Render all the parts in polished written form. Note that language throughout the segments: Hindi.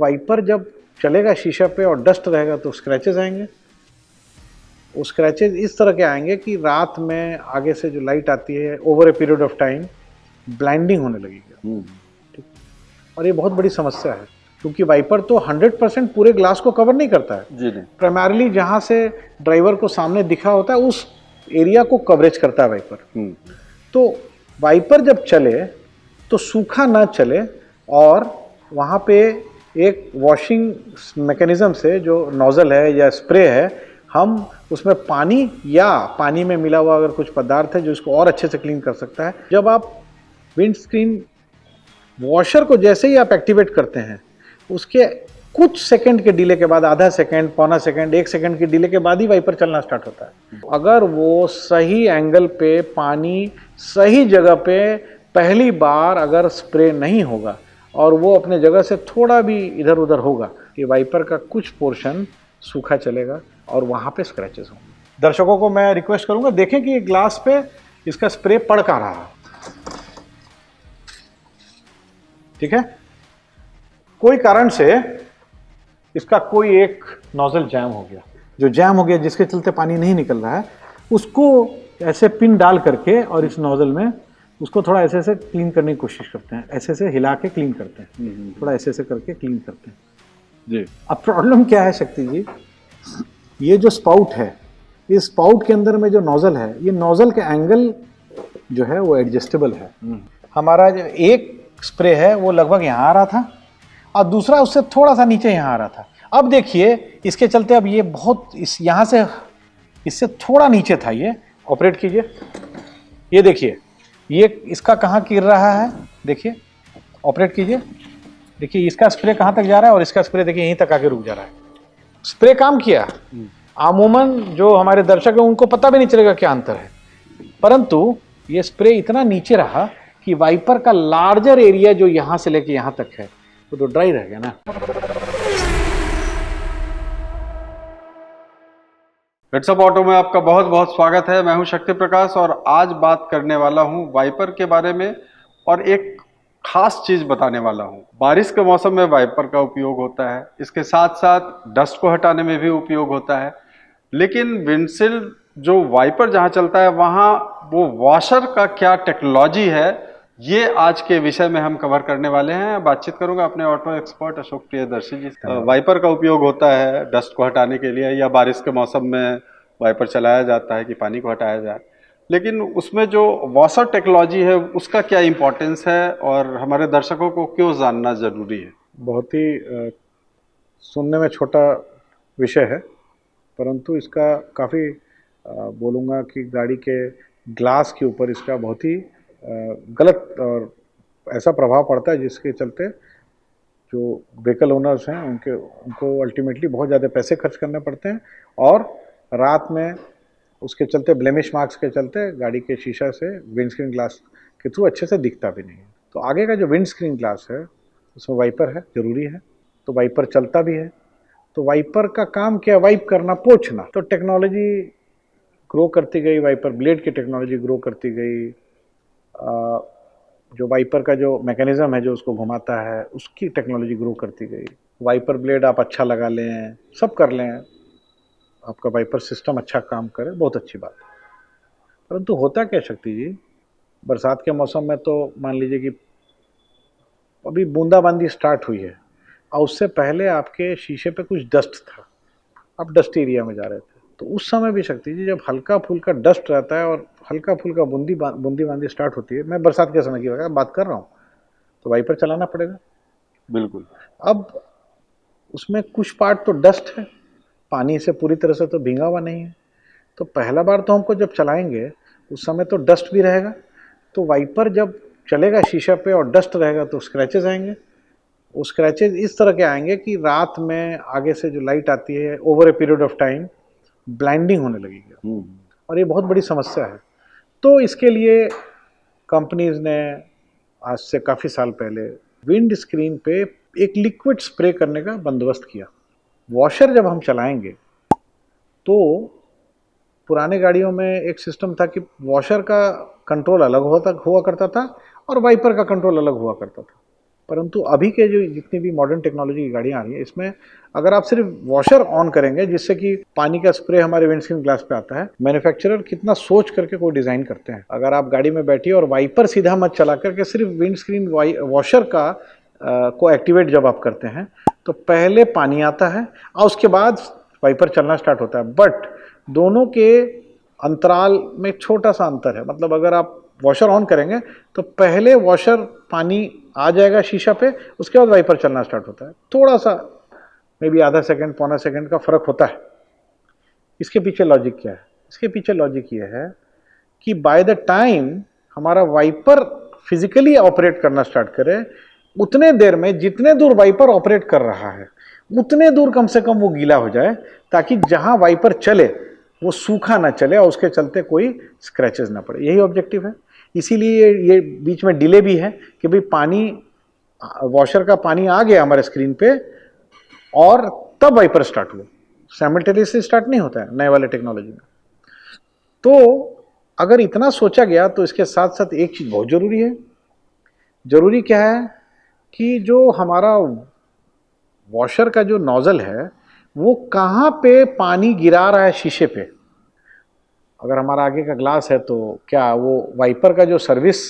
वाइपर जब चलेगा शीशा पे और डस्ट रहेगा तो स्क्रैचेस आएंगे। वो स्क्रैचेस इस तरह के आएंगे कि रात में आगे से जो लाइट आती है over a period of time blinding होने लगेगी। ठीक, और ये बहुत बड़ी समस्या है क्योंकि वाइपर तो 100% पूरे ग्लास को कवर नहीं करता है जी नहीं। प्राइमरली जहाँ से ड्राइवर को सामने दिखा होता है उस एरिया को कवरेज करता है वाइपर। तो वाइपर जब चले तो सूखा ना चले और वहाँ पे एक वॉशिंग मैकेनिज्म से जो नोजल है या स्प्रे है हम उसमें पानी या पानी में मिला हुआ अगर कुछ पदार्थ है जो इसको और अच्छे से क्लीन कर सकता है। जब आप विंड स्क्रीन वॉशर को जैसे ही आप एक्टिवेट करते हैं उसके कुछ सेकंड के डिले के बाद, आधा सेकंड, पौना सेकंड, 1 सेकंड के डिले के बाद ही वाइपर चलना स्टार्ट होता है। अगर वो सही एंगल पे पानी सही जगह पे पहली बार अगर स्प्रे नहीं होगा और वो अपने जगह से थोड़ा भी इधर उधर होगा कि वाइपर का कुछ पोर्शन सूखा चलेगा और वहाँ पे स्क्रैचेस होंगे। दर्शकों को मैं रिक्वेस्ट करूंगा देखें कि ग्लास पे इसका स्प्रे पड़ कहाँ रहा है। ठीक है, कोई कारण से इसका कोई एक नोजल जैम हो गया, जो जैम हो गया जिसके चलते पानी नहीं निकल रहा है, उसको ऐसे पिन डाल करके और इस नोजल में उसको थोड़ा ऐसे ऐसे क्लीन करने की कोशिश करते हैं, ऐसे ऐसे हिला के क्लीन करते हैं, थोड़ा ऐसे ऐसे करके क्लीन करते हैं जी। अब प्रॉब्लम क्या है शक्ति जी, ये जो स्पाउट है, इस स्पाउट के अंदर में जो नोजल है, ये नोजल के एंगल जो है वो एडजस्टेबल है। हमारा जो एक स्प्रे है वो लगभग यहाँ आ रहा था और दूसरा उससे थोड़ा सा नीचे यहाँ आ रहा था। अब देखिए इसके चलते अब ये बहुत यहाँ से इससे थोड़ा नीचे था, ये ऑपरेट कीजिए, ये देखिए ये इसका कहाँ गिर रहा है, देखिए ऑपरेट कीजिए, देखिए इसका स्प्रे कहाँ तक जा रहा है और इसका स्प्रे देखिए यहीं तक आके रुक जा रहा है। स्प्रे काम किया, अमूमन जो हमारे दर्शक हैं उनको पता भी नहीं चलेगा क्या अंतर है, परंतु ये स्प्रे इतना नीचे रहा कि वाइपर का लार्जर एरिया जो यहाँ से लेके यहाँ तक है वो तो ड्राई रह गया ना। हेड्सअप ऑटो में आपका बहुत बहुत स्वागत है। मैं हूं शक्ति प्रकाश और आज बात करने वाला हूं वाइपर के बारे में और एक खास चीज बताने वाला हूं। बारिश के मौसम में वाइपर का उपयोग होता है, इसके साथ साथ डस्ट को हटाने में भी उपयोग होता है, लेकिन विंडशील्ड जो वाइपर जहां चलता है वहां वो वॉशर का क्या टेक्नोलॉजी है, ये आज के विषय में हम कवर करने वाले हैं। बातचीत करूंगा अपने ऑटो एक्सपर्ट अशोक प्रियदर्शी जी से। वाइपर का उपयोग होता है डस्ट को हटाने के लिए या बारिश के मौसम में वाइपर चलाया जाता है कि पानी को हटाया जाए, लेकिन उसमें जो वॉशर टेक्नोलॉजी है उसका क्या इंपॉर्टेंस है और हमारे दर्शकों को क्यों जानना जरूरी है। बहुत ही सुनने में छोटा विषय है परंतु इसका काफ़ी बोलूँगा कि गाड़ी के ग्लास के ऊपर इसका बहुत ही गलत और ऐसा प्रभाव पड़ता है जिसके चलते जो व्हीकल ओनर्स हैं उनको अल्टीमेटली बहुत ज़्यादा पैसे खर्च करने पड़ते हैं और रात में उसके चलते ब्लेमिश मार्क्स के चलते गाड़ी के शीशा से विंड स्क्रीन ग्लास के थ्रू अच्छे से दिखता भी नहीं है। तो आगे का जो विंड स्क्रीन ग्लास है उसमें वाइपर है, ज़रूरी है, तो वाइपर चलता भी है। तो वाइपर का काम क्या, वाइप करना, पोंछना। तो टेक्नोलॉजी ग्रो करती गई, वाइपर ब्लेड की टेक्नोलॉजी ग्रो करती गई, जो वाइपर का जो मैकेनिज्म है जो उसको घुमाता है उसकी टेक्नोलॉजी ग्रो करती गई। वाइपर ब्लेड आप अच्छा लगा लें, सब कर लें, आपका वाइपर सिस्टम अच्छा काम करे, बहुत अच्छी बात है। परंतु होता क्या शक्ति जी, बरसात के मौसम में तो मान लीजिए कि अभी बूंदाबांदी स्टार्ट हुई है और उससे पहले आपके शीशे पे कुछ डस्ट था, आप डस्ट एरिया में जा रहे थे, तो उस समय भी शक्ति जी जब हल्का फुल्का डस्ट रहता है और हल्का फुल्का बूंदी स्टार्ट होती है, मैं बरसात के समय की बात कर रहा हूँ, तो वाइपर चलाना पड़ेगा बिल्कुल। अब उसमें कुछ पार्ट तो डस्ट है, पानी से पूरी तरह से तो भींगा हुआ नहीं है, तो पहला बार तो हमको जब चलाएंगे उस समय तो डस्ट भी रहेगा, तो वाइपर जब चलेगा शीशा पे और डस्ट रहेगा तो स्क्रैचेस आएंगे। वो स्क्रैचेस इस तरह के आएंगे कि रात में आगे से जो लाइट आती है over a period of time blinding होने लगेगी और ये बहुत बड़ी समस्या है। तो इसके लिए कंपनीज ने आज से काफ़ी साल पहले विंड स्क्रीन पे एक लिक्विड स्प्रे करने का बंदोबस्त किया। वॉशर जब हम चलाएंगे तो पुराने गाड़ियों में एक सिस्टम था कि वॉशर का कंट्रोल अलग हुआ करता था और वाइपर का कंट्रोल अलग हुआ करता था। परंतु अभी के जो जितनी भी मॉडर्न टेक्नोलॉजी की गाड़ियाँ आ रही हैं, इसमें अगर आप सिर्फ वॉशर ऑन करेंगे जिससे कि पानी का स्प्रे हमारे विंडस्क्रीन ग्लास पे आता है, मैन्युफैक्चरर कितना सोच करके कोई डिज़ाइन करते हैं। अगर आप गाड़ी में बैठिए और वाइपर सीधा मत चला करके सिर्फ विंडस्क्रीन वॉशर का को एक्टिवेट जब आप करते हैं तो पहले पानी आता है और उसके बाद वाइपर चलना स्टार्ट होता है। बट दोनों के अंतराल में छोटा सा अंतर है, मतलब अगर आप वॉशर ऑन करेंगे तो पहले वॉशर पानी आ जाएगा शीशा पे, उसके बाद वाइपर चलना स्टार्ट होता है। थोड़ा सा मे बी आधा सेकंड पौना सेकंड का फर्क होता है। इसके पीछे लॉजिक क्या है? इसके पीछे लॉजिक ये है कि बाय द टाइम हमारा वाइपर फिजिकली ऑपरेट करना स्टार्ट करे, उतने देर में जितने दूर वाइपर ऑपरेट कर रहा है उतने दूर कम से कम वो गीला हो जाए, ताकि जहां वाइपर चले वो सूखा ना चले और उसके चलते कोई स्क्रैचेस ना पड़े। यही ऑब्जेक्टिव है। इसीलिए ये बीच में डिले भी है कि भाई पानी, वॉशर का पानी आ गया हमारे स्क्रीन पे और तब वाइपर स्टार्ट हुआ। साइमल्टेनियसली स्टार्ट नहीं होता है नए वाले टेक्नोलॉजी में। तो अगर इतना सोचा गया तो इसके साथ साथ एक चीज बहुत जरूरी है। जरूरी क्या है कि जो हमारा वॉशर का जो नोजल है वो कहाँ पे पानी गिरा रहा है शीशे पे। अगर हमारा आगे का ग्लास है तो क्या वो वाइपर का जो सर्विस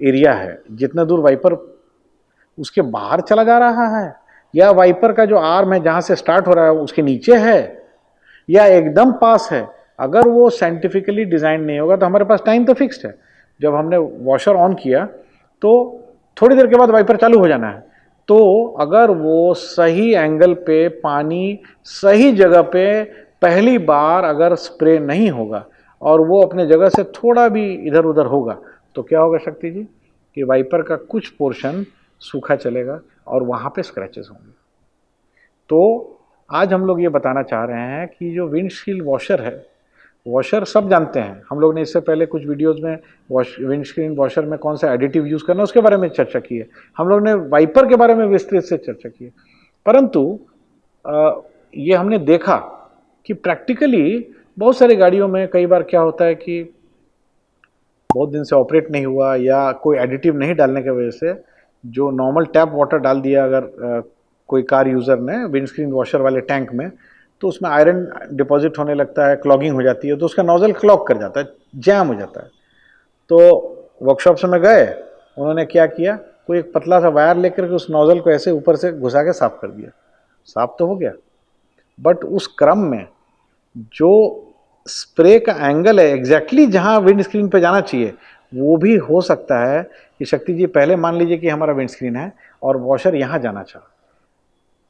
एरिया है, जितना दूर वाइपर उसके बाहर चला जा रहा है, या वाइपर का जो आर्म है जहाँ से स्टार्ट हो रहा है उसके नीचे है, या एकदम पास है। अगर वो साइंटिफिकली डिज़ाइन नहीं होगा तो हमारे पास टाइम तो फिक्स्ड है। जब हमने वॉशर ऑन किया तो थोड़ी देर के बाद वाइपर चालू हो जाना है। तो अगर वो सही एंगल पे पानी सही जगह पे पहली बार अगर स्प्रे नहीं होगा और वो अपने जगह से थोड़ा भी इधर उधर होगा तो क्या होगा शक्ति जी, कि वाइपर का कुछ पोर्शन सूखा चलेगा और वहाँ पे स्क्रैचेस होंगे। तो आज हम लोग ये बताना चाह रहे हैं कि जो विंडशील्ड वॉशर है, वॉशर सब जानते हैं। हम लोग ने इससे पहले कुछ वीडियोस में विंडस्क्रीन वॉशर में कौन सा एडिटिव यूज़ करना उसके बारे में चर्चा की है। हम लोग ने वाइपर के बारे में विस्तृत से चर्चा की है। परंतु ये हमने देखा कि प्रैक्टिकली बहुत सारी गाड़ियों में कई बार क्या होता है कि बहुत दिन से ऑपरेट नहीं हुआ या कोई एडिटिव नहीं डालने की वजह से जो नॉर्मल टैप वाटर डाल दिया अगर कोई कार यूज़र ने विंडस्क्रीन वॉशर वाले टैंक में, तो उसमें आयरन डिपॉजिट होने लगता है, क्लॉगिंग हो जाती है, तो उसका नोजल क्लॉग कर जाता है, जैम हो जाता है। तो वर्कशॉप से मैं गए, उन्होंने क्या किया, कोई एक पतला सा वायर लेकर के उस नोजल को ऐसे ऊपर से घुसा के साफ कर दिया। साफ तो हो गया, बट उस क्रम में जो स्प्रे का एंगल है एग्जैक्टली जहाँ विंड स्क्रीन पे जाना चाहिए, वो भी हो सकता है कि शक्ति जी पहले मान लीजिए कि हमारा विंड स्क्रीन है और वॉशर यहाँ जाना चाहा,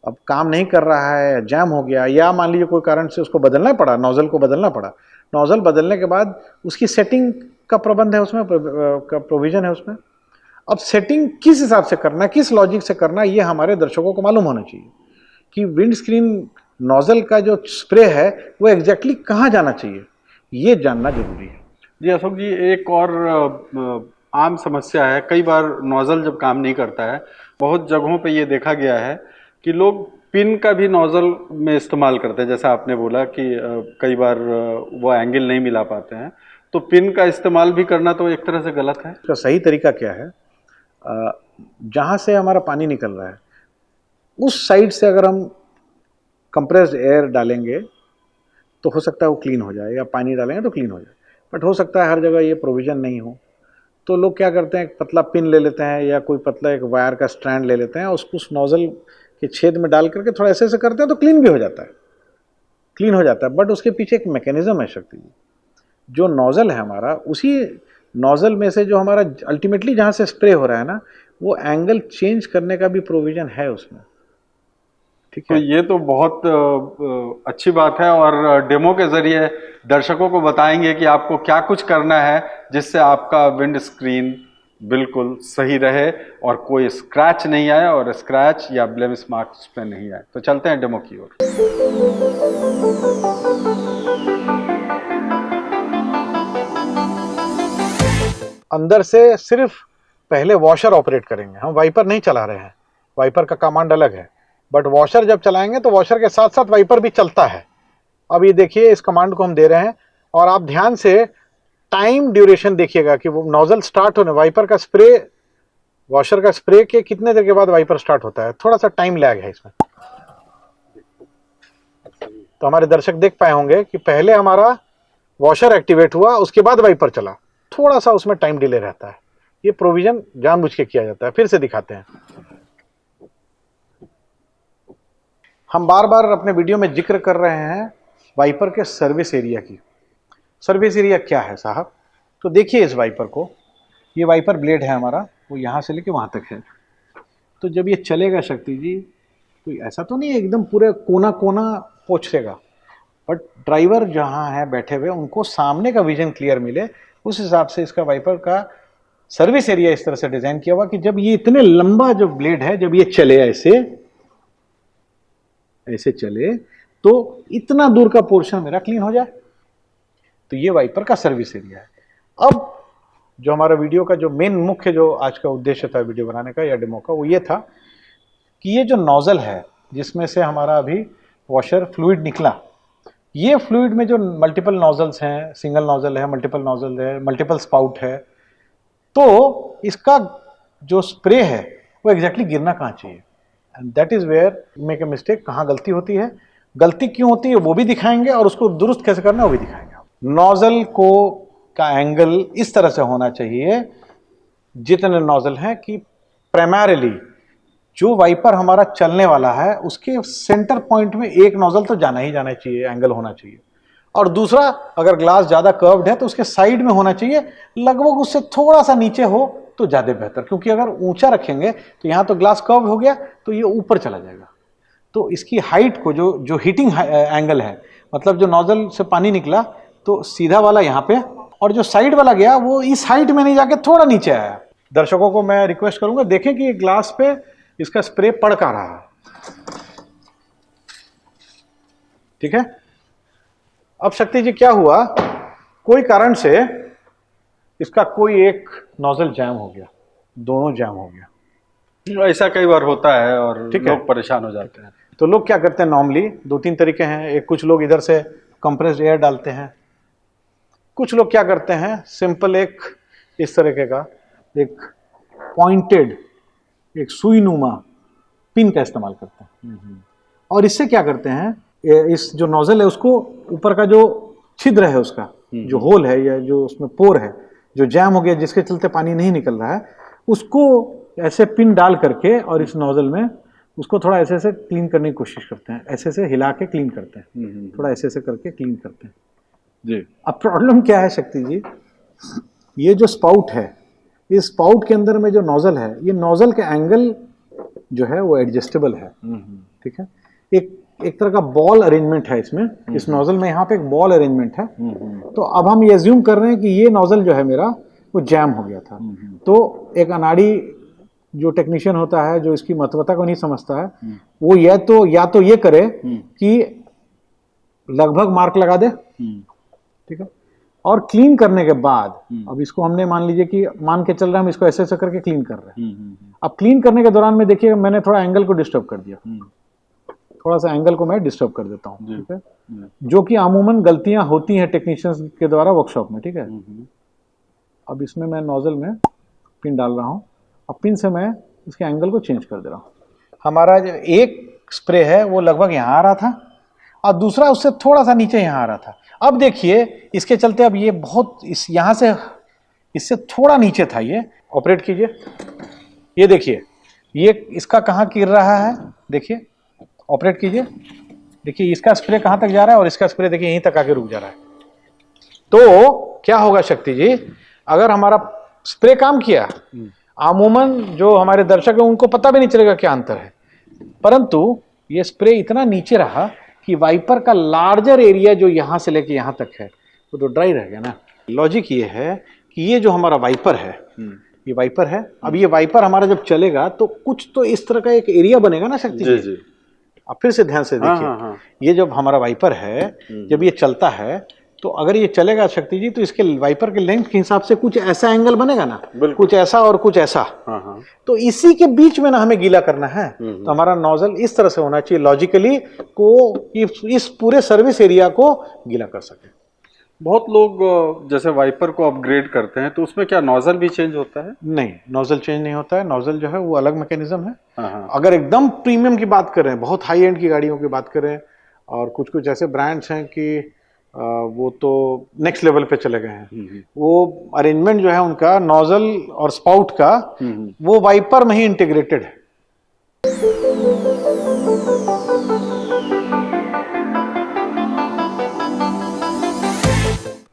अब काम नहीं कर रहा है, जैम हो गया, या मान लीजिए कोई कारण से उसको बदलना पड़ा, नोजल को बदलना पड़ा। नोजल बदलने के बाद उसकी सेटिंग का प्रबंध है उसमें, का प्रोविजन है उसमें। अब सेटिंग किस हिसाब से करना है, किस लॉजिक से करना है, ये हमारे दर्शकों को मालूम होना चाहिए कि विंड स्क्रीन नोजल का जो स्प्रे है वो एग्जैक्टली कहाँ जाना चाहिए, ये जानना जरूरी है। जी अशोक जी, एक और आम समस्या है, कई बार नोजल जब काम नहीं करता है, बहुत जगहों पे ये देखा गया है कि लोग पिन का भी नोजल में इस्तेमाल करते हैं। जैसा आपने बोला कि कई बार वो एंगल नहीं मिला पाते हैं, तो पिन का इस्तेमाल भी करना तो एक तरह से गलत है। इसका सही तरीका क्या है, जहाँ से हमारा पानी निकल रहा है उस साइड से अगर हम कंप्रेस्ड एयर डालेंगे तो हो सकता है वो क्लीन हो जाए, या पानी डालेंगे तो क्लीन हो जाए। बट हो सकता है हर जगह ये प्रोविज़न नहीं हो, तो लोग क्या करते हैं, एक पतला पिन ले लेते हैं या कोई पतला एक वायर का स्ट्रैंड ले लेते हैं, उसको उस नोजल के छेद में डाल करके थोड़ा ऐसे ऐसे करते हैं तो क्लीन भी हो जाता है, क्लीन हो जाता है। बट उसके पीछे एक मैकेनिज्म है शक्ति जी, जो नोजल है हमारा, उसी नोजल में से जो हमारा अल्टीमेटली जहाँ से स्प्रे हो रहा है ना, वो एंगल चेंज करने का भी प्रोविज़न है उसमें। ठीक तो है, ये तो बहुत अच्छी बात है, और डेमो के जरिए दर्शकों को बताएंगे कि आपको क्या कुछ करना है जिससे आपका विंड स्क्रीन बिल्कुल सही रहे और कोई स्क्रैच नहीं आए, और स्क्रैच या ब्लेमिश मार्क्स पे नहीं आए। तो चलते हैं डेमो की ओर। अंदर से सिर्फ पहले वॉशर ऑपरेट करेंगे, हम वाइपर नहीं चला रहे हैं, वाइपर का कमांड अलग है। बट वॉशर जब चलाएंगे तो वॉशर के साथ साथ वाइपर भी चलता है। अब ये देखिए, इस कमांड को हम दे रहे हैं और आप ध्यान से टाइम ड्यूरेशन देखिएगा कि वो नोजल स्टार्ट होने, वाइपर का स्प्रे वॉशर का स्प्रे के कितने देर के बाद वाइपर स्टार्ट होता है? थोड़ा सा टाइम लैग है इसमें। तो हमारे दर्शक देख पाए होंगे कि पहले हमारा वॉशर एक्टिवेट हुआ, उसके बाद वाइपर चला, थोड़ा सा उसमें टाइम डिले रहता है। ये प्रोविजन जानबूझ के किया जाता है। फिर से दिखाते हैं। हम बार बार अपने वीडियो में जिक्र कर रहे हैं वाइपर के सर्विस एरिया की। सर्विस एरिया क्या है साहब? तो देखिए इस वाइपर को, ये वाइपर ब्लेड है हमारा, वो यहाँ से लेके वहाँ तक है। तो जब ये चलेगा शक्ति जी, तो ऐसा तो नहीं है एकदम पूरे कोना कोना पोंछेगा, बट ड्राइवर जहाँ है बैठे हुए, उनको सामने का विजन क्लियर मिले, उस हिसाब से इसका वाइपर का सर्विस एरिया इस तरह से डिजाइन किया हुआ कि जब ये इतने लंबा जो ब्लेड है, जब ये चले ऐसे ऐसे चले, तो इतना दूर का पोर्शन मेरा क्लीन हो जाए। तो ये वाइपर का सर्विस एरिया है। अब जो हमारा वीडियो का जो मेन मुख्य जो आज का उद्देश्य था वीडियो बनाने का या डेमो का, वो ये था कि ये जो नोजल है जिसमें से हमारा अभी वॉशर फ्लूइड निकला, ये फ्लूइड में जो मल्टीपल नोजल्स हैं, सिंगल नोजल है, मल्टीपल नोजल है, मल्टीपल स्पाउट है, तो इसका जो स्प्रे है वो एग्जैक्टली गिरना कहाँ चाहिए, and that is where make a mistake. कहाँ गलती होती है, गलती क्यों होती है वो भी दिखाएंगे, और उसको दुरुस्त कैसे करना है वो भी दिखाएंगे। नोजल को का एंगल इस तरह से होना चाहिए, जितने नोजल हैं, कि प्राइमरीली जो वाइपर हमारा चलने वाला है उसके सेंटर पॉइंट में एक नोजल तो जाना ही जाना चाहिए, एंगल होना चाहिए। और दूसरा, अगर ग्लास ज्यादा कर्व्ड है तो उसके साइड में होना चाहिए, लगभग उससे थोड़ा सा नीचे हो तो ज्यादा बेहतर, क्योंकि अगर ऊंचा रखेंगे तो यहां तो ग्लास कर्व हो गया तो ये ऊपर चला जाएगा। तो इसकी हाइट को जो हीटिंग एंगल है, मतलब जो नोजल से पानी निकला तो सीधा वाला यहाँ पे, और जो साइड वाला गया वो इस हाइट में नहीं जाके थोड़ा नीचे आया। दर्शकों को मैं रिक्वेस्ट करूंगा, देखें कि ग्लास पे इसका स्प्रे पड़ का रहा है, ठीक है। अब शक्ति जी क्या हुआ, कोई कारण से इसका कोई एक नोजल जैम हो गया, दोनों जैम हो गया। ऐसा कई बार होता है और ठीक है। लोग परेशान हो जाते हैं। तो लोग क्या करते हैं, नॉर्मली दो तीन तरीके हैं। एक, कुछ लोग इधर से कंप्रेस्ड एयर डालते हैं, कुछ लोग क्या करते हैं, सिंपल एक इस तरीके का एक पॉइंटेड एक सुई नुमा पिन का इस्तेमाल करते हैं। और इससे क्या करते हैं, इस जो नोजल है उसको ऊपर का जो छिद्र है, उसका जो होल है या जो उसमें पोर है जो जैम हो गया, जिसके चलते पानी नहीं निकल रहा है, उसको ऐसे पिन डाल करके और इस नोजल में उसको थोड़ा ऐसे ऐसे क्लीन करने की कोशिश करते हैं, ऐसे ऐसे हिला के क्लीन करते हैं, थोड़ा ऐसे ऐसे करके क्लीन करते हैं जी। अब प्रॉब्लम क्या है शक्ति जी, ये जो स्पाउट है, इस स्पाउट के अंदर में जो नोजल है, ये नोजल के एंगल जो है वो एडजस्टेबल है, ठीक है। एक तरह का बॉल अरेंजमेंट है इसमें, इस नोजल में यहाँ पे एक बॉल अरेंजमेंट है। तो अब हम ये अज्यूम कर रहे हैं कि ये नोजल जो है मेरा वो जैम हो गया था। तो एक अनाड़ी जो टेक्नीशियन होता है, जो इसकी महत्वता को नहीं समझता है, वो या तो ये करे कि लगभग मार्क लगा दे, ठीक है, और क्लीन करने के बाद, अब इसको हमने मान लीजिए कि मान के चल रहे हैं हम इसको ऐसे ऐसे करके क्लीन कर रहे हैं। अब क्लीन करने के दौरान में देखिए मैंने थोड़ा एंगल को डिस्टर्ब कर दिया, थोड़ा सा एंगल को मैं डिस्टर्ब कर देता हूँ, ठीक है, जो कि अमूमन गलतियां होती हैं टेक्नीशियंस के द्वारा वर्कशॉप में, ठीक है। अब इसमें मैं नोजल में पिन डाल रहा हूँ, अब पिन से मैं इसके एंगल को चेंज कर दे रहा हूँ। हमारा जो एक स्प्रे है वो लगभग यहाँ आ रहा था और दूसरा उससे थोड़ा सा नीचे यहाँ आ रहा था। अब देखिए इसके चलते अब ये बहुत यहाँ से इससे थोड़ा नीचे था, ये ऑपरेट कीजिए, ये देखिए ये इसका कहाँ गिर रहा है, देखिए ऑपरेट कीजिए, देखिए इसका स्प्रे कहाँ तक जा रहा है और इसका स्प्रे देखिए यहीं तक आके रुक जा रहा है। तो क्या होगा शक्ति जी, अगर हमारा स्प्रे काम किया, अमूमन जो हमारे दर्शक हैं उनको पता भी नहीं चलेगा क्या अंतर है, परंतु ये स्प्रे इतना नीचे रहा कि वाइपर का लार्जर एरिया जो यहां से लेके यहां तक है वो तो ड्राई रह गया ना। लॉजिक ये है कि ये जो हमारा वाइपर है, ये वाइपर है, अब ये वाइपर हमारा जब चलेगा तो कुछ तो इस तरह का एक एरिया बनेगा ना शक्ति जी। अब फिर से ध्यान से देखिए, ये जब हमारा वाइपर है, जब ये चलता है तो अगर ये चलेगा शक्ति जी तो इसके वाइपर के लेंथ के हिसाब से कुछ ऐसा एंगल बनेगा ना, कुछ ऐसा और कुछ ऐसा। तो इसी के बीच में ना हमें गीला करना है, तो हमारा नोजल इस तरह से होना चाहिए लॉजिकली को इस पूरे सर्विस एरिया को गीला कर सके। बहुत लोग जैसे वाइपर को अपग्रेड करते हैं तो उसमें क्या नोजल भी चेंज होता है? नहीं, नोजल चेंज नहीं होता है। नोजल जो है वो अलग मैकेनिज्म है। हाँ हाँ। अगर एकदम प्रीमियम की बात करें, बहुत हाई एंड की गाड़ियों की बात करें, और कुछ कुछ ऐसे ब्रांड्स हैं कि वो तो नेक्स्ट लेवल पे चले गए हैं, वो अरेंजमेंट जो है उनका नोजल और स्पाउट का, वो वाइपर में ही इंटीग्रेटेड है।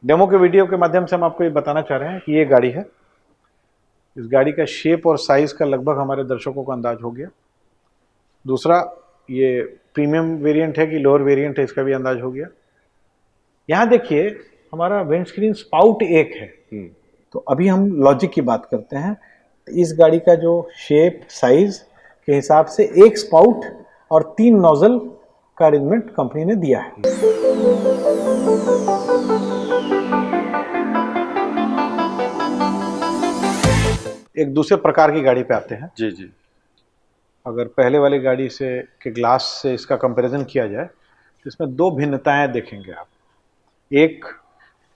डेमो के वीडियो के माध्यम से हम आपको ये बताना चाह रहे हैं कि ये गाड़ी है। इस गाड़ी का शेप और साइज का लगभग हमारे दर्शकों को अंदाज हो गया। दूसरा, ये प्रीमियम वेरिएंट है कि लोअर वेरिएंट है, इसका भी अंदाज हो गया। यहाँ देखिए, हमारा विंडस्क्रीन स्पाउट एक है। तो अभी हम लॉजिक की बात करते हैं। इस गाड़ी का जो शेप साइज के हिसाब से एक स्पाउट और 3 नोजल का अरेंजमेंट कंपनी ने दिया है। एक दूसरे प्रकार की गाड़ी पे आते हैं। जी जी। अगर पहले वाली गाड़ी से के ग्लास से इसका कंपैरिजन किया जाए तो इसमें 2 भिन्नताएं देखेंगे आप। एक,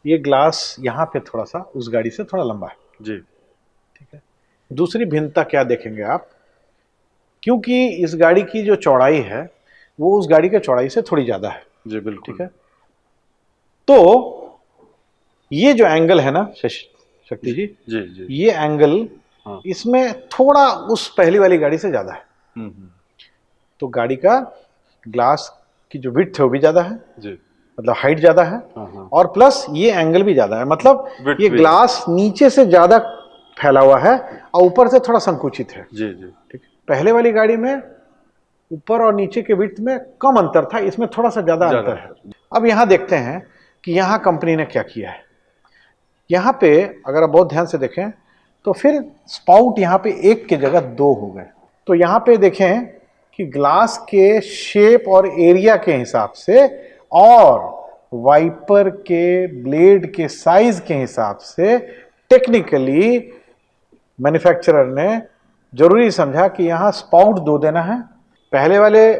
ये ग्लास यहाँ पे थोड़ा सा उस गाड़ी से थोड़ा लंबा है। जी। ठीक है। दूसरी भिन्नता क्या देखेंगे आप, क्योंकि इस गाड़ी की जो चौड़ाई है वो उस गाड़ी के चौड़ाई से थोड़ी ज्यादा है। जी बिल्कुल। ठीक है। तो ये जो एंगल है ना शक्ति जी, जी जी, ये एंगल हाँ। इसमें थोड़ा उस पहली वाली गाड़ी से ज्यादा है। तो गाड़ी का ग्लास की जो विड्थ है वो भी ज्यादा है, जी। मतलब हाइट ज्यादा है, हाँ। और प्लस ये एंगल भी ज्यादा है, मतलब Width ये भी ग्लास नीचे से ज्यादा फैला हुआ है और ऊपर से थोड़ा संकुचित है। जी जी। ठीक है। पहले वाली गाड़ी में ऊपर और नीचे के विड्थ में कम अंतर था, इसमें थोड़ा सा ज्यादा अंतर है। अब यहाँ देखते हैं कि यहाँ कंपनी ने क्या किया है। यहाँ पे अगर आप बहुत ध्यान से देखें तो फिर स्पाउट यहाँ पे 1 की जगह 2 हो गए। तो यहाँ पे देखें कि ग्लास के शेप और एरिया के हिसाब से और वाइपर के ब्लेड के साइज के हिसाब से टेक्निकली मैन्युफैक्चरर ने जरूरी समझा कि यहाँ स्पाउट 2 देना है। पहले वाले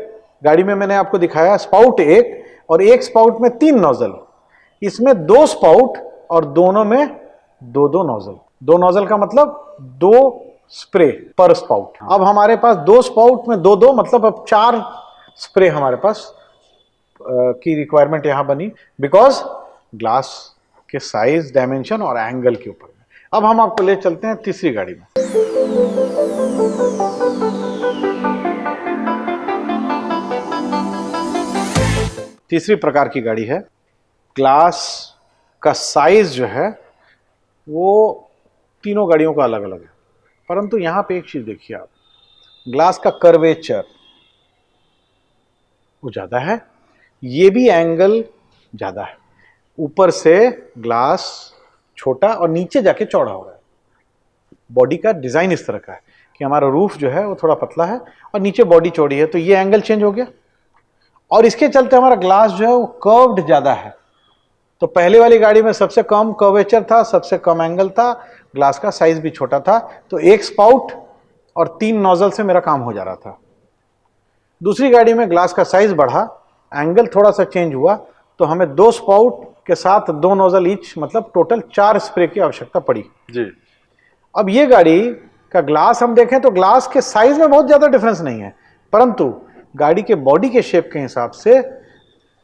गाड़ी में मैंने आपको दिखाया स्पाउट 1 और एक स्पाउट में 3 नोजल, इसमें 2 स्पाउट और दोनों में 2 नोजल। 2 नोजल का मतलब 2 स्प्रे पर स्पाउट। अब हमारे पास 2 स्पाउट में 2 मतलब अब 4 स्प्रे हमारे पास की रिक्वायरमेंट यहां बनी, बिकॉज ग्लास के साइज, डायमेंशन और एंगल के ऊपर। अब हम आपको ले चलते हैं तीसरी गाड़ी में। तीसरी प्रकार की गाड़ी है। ग्लास का साइज जो है वो तीनों गाड़ियों का अलग अलग है, परंतु यहां पे एक चीज देखिए आप, ग्लास का कर्वेचर वो ज्यादा है, ये भी एंगल ज्यादा है। ऊपर से ग्लास छोटा और नीचे जाके चौड़ा हो रहा है। बॉडी का डिजाइन इस तरह का है कि हमारा रूफ जो है वो थोड़ा पतला है और नीचे बॉडी चौड़ी है, तो ये एंगल चेंज हो गया। और इसके चलते हमारा ग्लास जो है वो कर्व्ड ज्यादा है। तो पहले वाली गाड़ी में सबसे कम कर्वेचर था, सबसे कम एंगल था, ग्लास का साइज भी छोटा था, तो 1 स्पाउट और 3 नोजल से मेरा काम हो जा रहा था। दूसरी गाड़ी में ग्लास का साइज बढ़ा, एंगल थोड़ा सा चेंज हुआ, तो हमें 2 स्पाउट के साथ 2 नोजल ईच, मतलब टोटल 4 स्प्रे की आवश्यकता पड़ी जी। अब ये गाड़ी का ग्लास हम देखें तो ग्लास के साइज में बहुत ज्यादा डिफरेंस नहीं है, परंतु गाड़ी के बॉडी के शेप के हिसाब से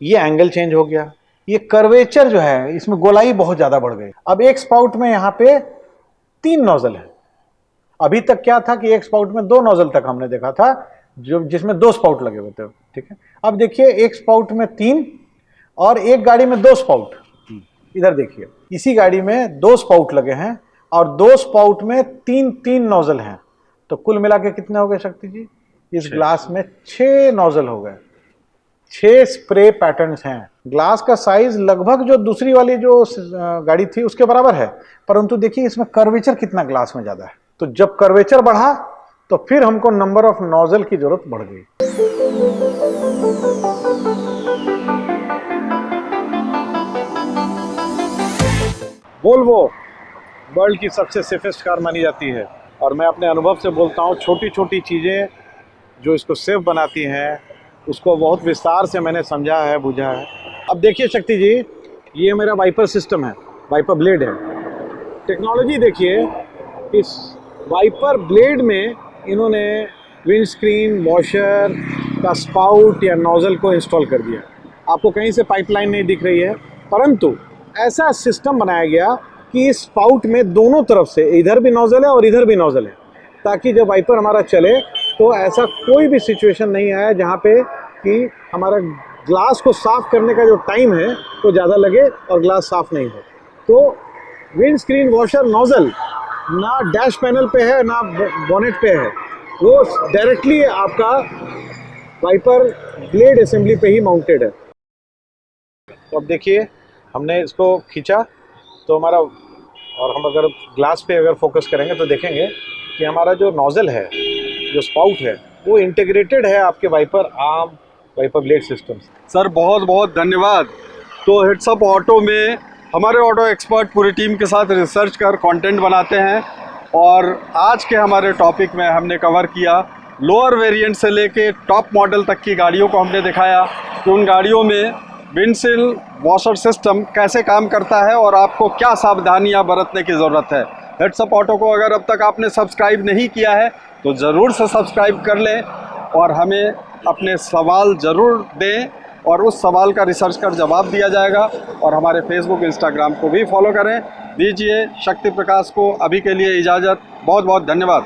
ये एंगल चेंज हो गया। ये कर्वेचर जो है इसमें गोलाई बहुत ज्यादा बढ़ गई। अब एक स्पाउट में यहाँ पे 3 नोजल है। अभी तक क्या था कि एक स्पाउट में 2 नोजल तक हमने देखा था, जो जिसमें 2 स्पाउट लगे हुए थे। ठीक है। अब देखिए एक स्पाउट में 3 और एक गाड़ी में 2 स्पाउट। इधर देखिए, इसी गाड़ी में 2 स्पाउट लगे हैं और 2 स्पाउट में 3 नोजल हैं। तो कुल मिला के कितने हो गए शक्ति जी? इस ग्लास में 6 नोजल हो गए, 6 स्प्रे पैटर्न्स हैं। ग्लास का साइज लगभग जो दूसरी वाली जो गाड़ी थी उसके बराबर है, परंतु देखिए इसमें कर्वेचर कितना ग्लास में ज्यादा है। तो जब कर्वेचर बढ़ा तो फिर हमको नंबर ऑफ नोजल की जरूरत बढ़ गई। वोल्वो वर्ल्ड की सबसे सेफेस्ट कार मानी जाती है, और मैं अपने अनुभव से बोलता हूँ, छोटी छोटी चीजें जो इसको सेफ बनाती हैं उसको बहुत विस्तार से मैंने समझा है, बुझा है। अब देखिए शक्ति जी, ये मेरा वाइपर सिस्टम है, वाइपर ब्लेड है। टेक्नोलॉजी देखिए, इस वाइपर ब्लेड में इन्होंने विंड स्क्रीन वॉशर का स्पाउट या नोजल को इंस्टॉल कर दिया। आपको कहीं से पाइपलाइन नहीं दिख रही है, परंतु ऐसा सिस्टम बनाया गया कि इस स्पाउट में दोनों तरफ से, इधर भी नोजल है और इधर भी नोजल है, ताकि जब वाइपर हमारा चले तो ऐसा कोई भी सिचुएशन नहीं आया जहाँ पे कि हमारा ग्लास को साफ़ करने का जो टाइम है वो ज़्यादा लगे और ग्लास साफ़ नहीं हो। तो विंड स्क्रीन वॉशर नोजल ना डैश पैनल पे है ना बॉनेट पे है, वो डायरेक्टली आपका वाइपर ब्लेड असेंबली पे ही माउंटेड है। तो अब देखिए, हमने इसको खींचा तो हमारा, और हम अगर ग्लास पे अगर फोकस करेंगे तो देखेंगे कि हमारा जो नोजल है, जो स्पाउट है, वो इंटीग्रेटेड है आपके wiper arm, wiper blade system से। सर बहुत बहुत धन्यवाद। तो हेड्सअप ऑटो में हमारे ऑटो एक्सपर्ट पूरी टीम के साथ रिसर्च कर कंटेंट बनाते हैं, और आज के हमारे टॉपिक में हमने कवर किया लोअर वेरिएंट से लेके टॉप मॉडल तक की गाड़ियों को हमने दिखाया कि उन गाड़ियों में विंडशील्ड वॉशर सिस्टम कैसे काम करता है और आपको क्या सावधानियां बरतने की ज़रूरत है। हेड्सअप ऑटो को अगर अब तक आपने सब्सक्राइब नहीं किया है तो ज़रूर से सब्सक्राइब कर लें और हमें अपने सवाल ज़रूर दें, और उस सवाल का रिसर्च कर जवाब दिया जाएगा। और हमारे फेसबुक इंस्टाग्राम को भी फॉलो करें। दीजिए शक्ति प्रकाश को अभी के लिए इजाज़त। बहुत बहुत धन्यवाद।